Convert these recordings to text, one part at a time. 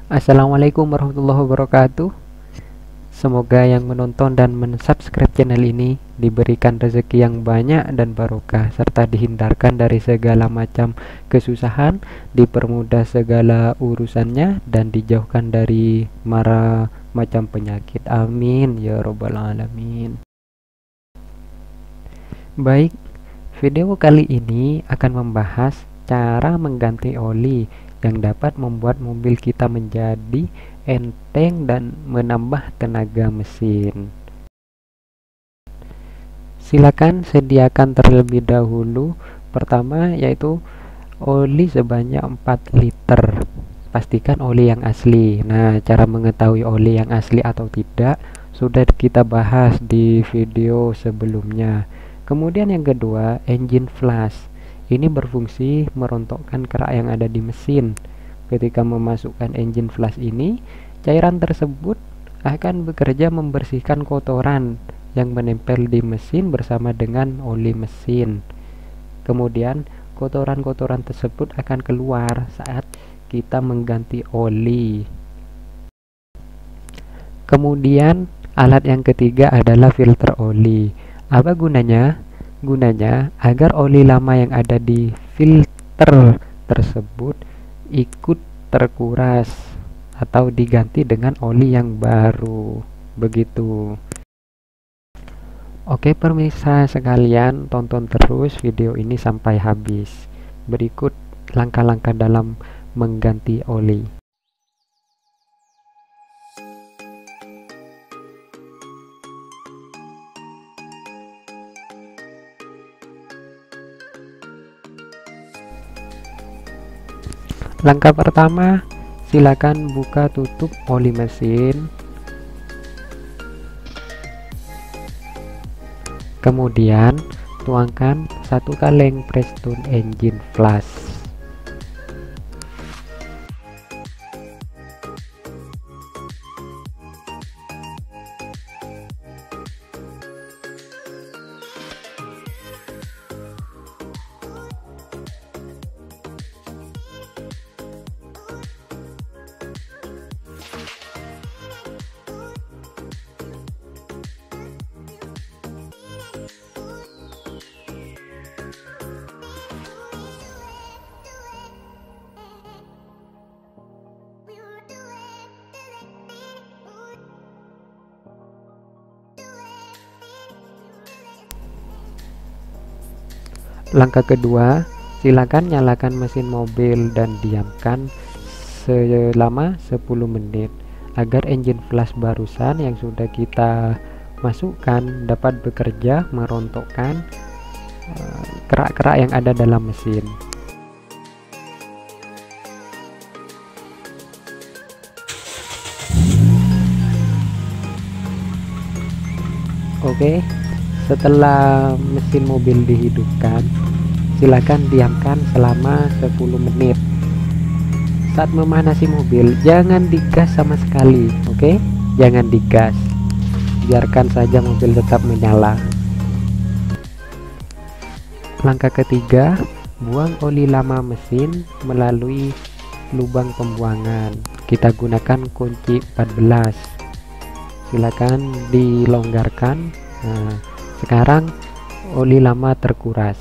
Assalamualaikum warahmatullahi wabarakatuh. Semoga yang menonton dan mensubscribe channel ini diberikan rezeki yang banyak dan barokah, serta dihindarkan dari segala macam kesusahan, dipermudah segala urusannya, dan dijauhkan dari mara macam penyakit. Amin ya robbal alamin. Baik, video kali ini akan membahas cara mengganti oli yang dapat membuat mobil kita menjadi enteng dan menambah tenaga mesin. Silakan sediakan terlebih dahulu. Pertama yaitu oli sebanyak 4 liter. Pastikan oli yang asli. Nah, cara mengetahui oli yang asli atau tidak sudah kita bahas di video sebelumnya. Kemudian yang kedua, engine flush. Ini berfungsi merontokkan kerak yang ada di mesin. Ketika memasukkan engine flush ini, cairan tersebut akan bekerja membersihkan kotoran yang menempel di mesin bersama dengan oli mesin. Kemudian, kotoran-kotoran tersebut akan keluar saat kita mengganti oli. Kemudian, alat yang ketiga adalah filter oli. Apa gunanya? Gunanya agar oli lama yang ada di filter tersebut ikut terkuras atau diganti dengan oli yang baru. Begitu. Oke pemirsa sekalian, tonton terus video ini sampai habis. Berikut langkah-langkah dalam mengganti oli. Langkah pertama, silakan buka tutup oli mesin. Kemudian, tuangkan 1 kaleng Prestone engine flush. Langkah kedua, silakan nyalakan mesin mobil dan diamkan selama 10 menit agar engine flush barusan yang sudah kita masukkan dapat bekerja merontokkan kerak-kerak yang ada dalam mesin. Oke, setelah mesin mobil dihidupkan, silakan diamkan selama 10 menit. Saat memanasi mobil, jangan digas sama sekali, oke? Jangan digas. Biarkan saja mobil tetap menyala. Langkah ketiga, buang oli lama mesin melalui lubang pembuangan. Kita gunakan kunci 14. Silakan dilonggarkan. Nah, sekarang oli lama terkuras.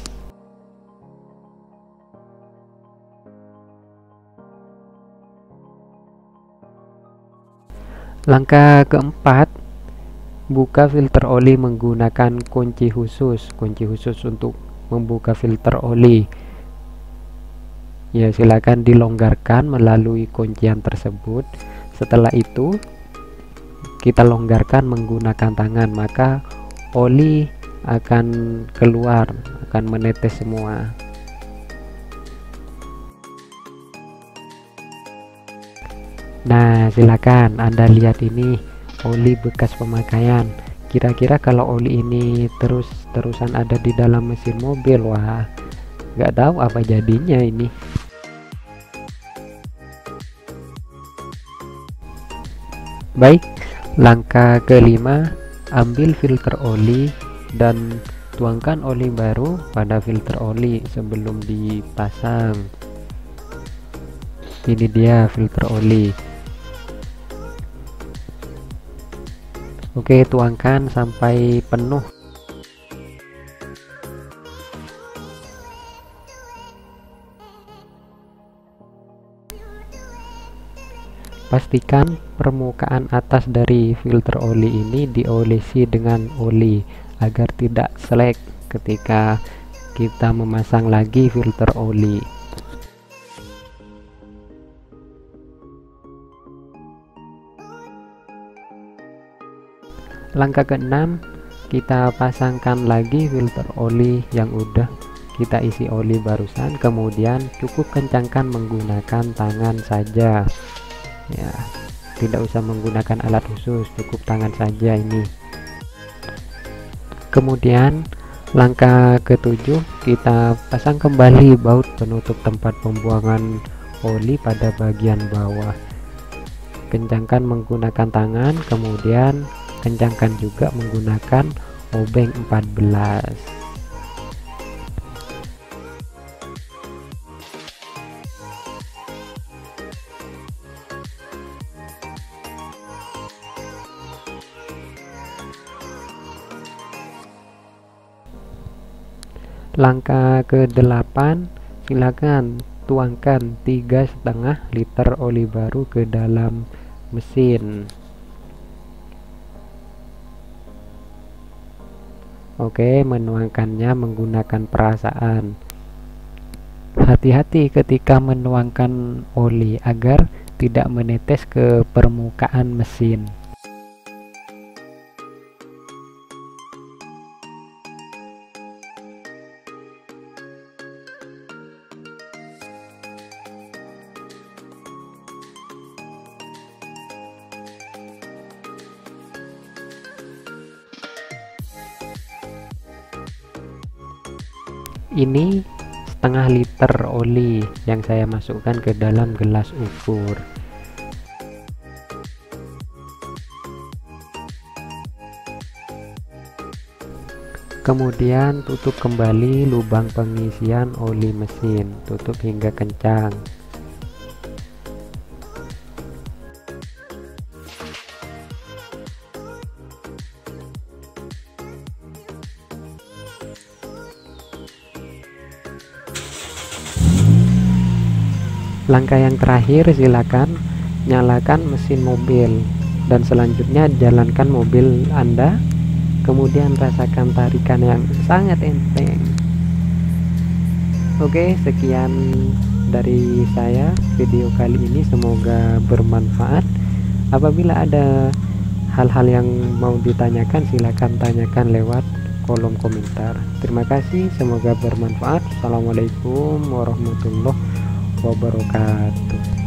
Langkah keempat, buka filter oli menggunakan kunci khusus untuk membuka filter oli. Ya, silakan dilonggarkan melalui kuncian tersebut. Setelah itu kita longgarkan menggunakan tangan, maka oli akan keluar, akan menetes semua. Nah, silakan Anda lihat ini oli bekas pemakaian. Kira-kira kalau oli ini terus-terusan ada di dalam mesin mobil, wah, nggak tahu apa jadinya ini. Baik, langkah kelima, ambil filter oli dan tuangkan oli baru pada filter oli sebelum dipasang. Ini dia filter oli. Oke, tuangkan sampai penuh. Pastikan permukaan atas dari filter oli ini diolesi dengan oli agar tidak selek ketika kita memasang lagi filter oli. Langkah ke-6, kita pasangkan lagi filter oli yang udah kita isi oli barusan, kemudian cukup kencangkan menggunakan tangan saja ya, tidak usah menggunakan alat khusus, cukup tangan saja ini. Kemudian langkah ke-7, kita pasang kembali baut penutup tempat pembuangan oli pada bagian bawah. Kencangkan menggunakan tangan, kemudian kencangkan juga menggunakan obeng 14. Langkah ke-8, silakan tuangkan 3,5 liter oli baru ke dalam mesin. Oke, menuangkannya menggunakan perasaan. Hati-hati ketika menuangkan oli agar tidak menetes ke permukaan mesin. Ini setengah liter oli yang saya masukkan ke dalam gelas ukur. Kemudian tutup kembali lubang pengisian oli mesin, tutup hingga kencang. Langkah yang terakhir, silakan nyalakan mesin mobil dan selanjutnya jalankan mobil Anda, kemudian rasakan tarikan yang sangat enteng. Oke, sekian dari saya video kali ini, semoga bermanfaat. Apabila ada hal-hal yang mau ditanyakan, silakan tanyakan lewat kolom komentar. Terima kasih, semoga bermanfaat. Assalamualaikum warahmatullahi wabarakatuh.